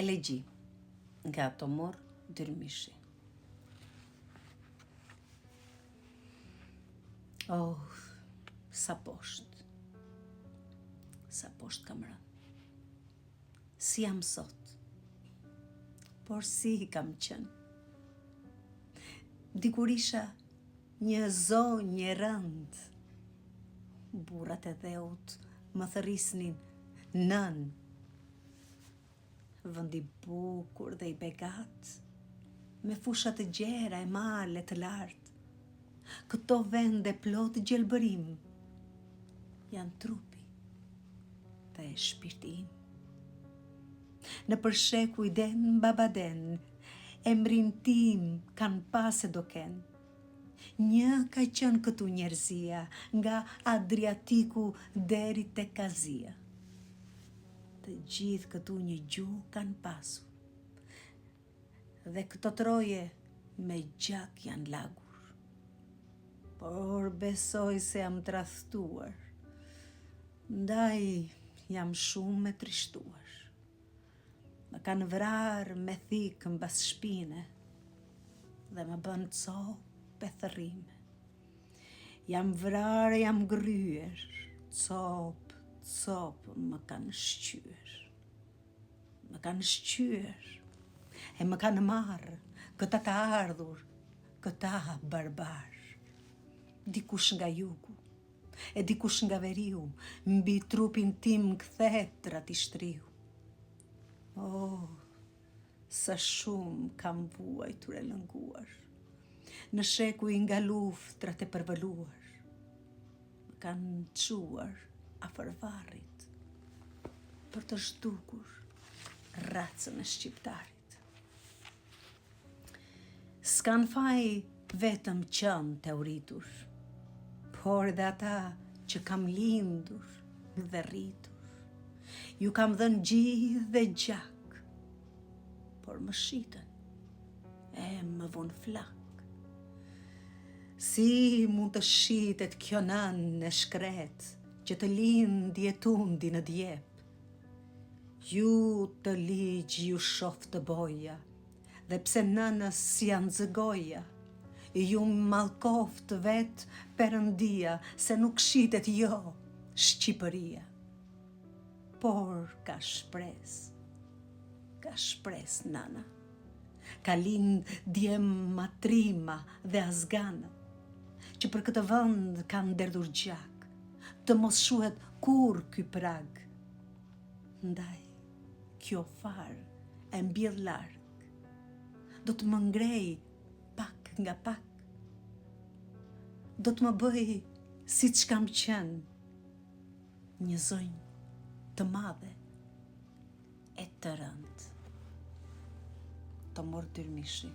Elegji nga Tomor Dyrmishi. Oh, sa poshtë kam rënë. Si jam sot, por si kam qenë. Dikur isha një zonjë e rëndë, burrat e dheut më thërrisnin nën. Vëndi bukur dhe i begat, me fusha të gjera e male të lartë. Këto vende plot gjelbërim, janë trupi dhe shpirti im. Në përsheku i den babaden, emrin tim kanë pas e do ken. Një ka qenë këtu njerëzia, nga Adriatiku deri te Kazia. Të gjithë këtu një gjuhë kanë pasur. Dhe këto troje me gjak janë lagur. Por besoj se jam tradhtuar. Ndaj jam shumë e trishtuar. Më kanë vrarë me thikë mbas shpine dhe më bën copë e thërrime. Jam vrarë, jam gryer, copë më kanë shqyer. Më kanë shqyer e më kanë marrë këta të ardhur, këta barbar. Dikush nga jugu e dikush nga veriu, mbi trupin tim kthethrat i shtriu. Oh, sa shumë kam vuajtur e lënguar, në shekuj nga luftrat e përvëluar. Më kanë quar afër varrit, për të zhdukur racën e shqiptarit. S'kan faj vetëm qënë të uritur, por dhe ata që kam lindur dhe rritur. Ju kam dhënë gjithë dhe gjak, por më shitën e më vonë flak. Si mund të shitet kjo nën e shkret, që të lindi e tundi në djep? Ju të ligj ju shof të boja, dhe pse nënës janë zëgoja, ju mallkoft vet Perëndia, se nuk shitet jo Shqipëria. Por ka shpres nana, ka lind djem matrima dhe azgana, që për këtë vend kanë derdhur gjak, të mos shuhet kur ky prag. Ndaj, kjo farë e mbjell larg, do të më ngrej pak nga pak, do të më bëj si që kam qenë, një zonjë të madhe e të rëndë. Tomor Dyrmishi.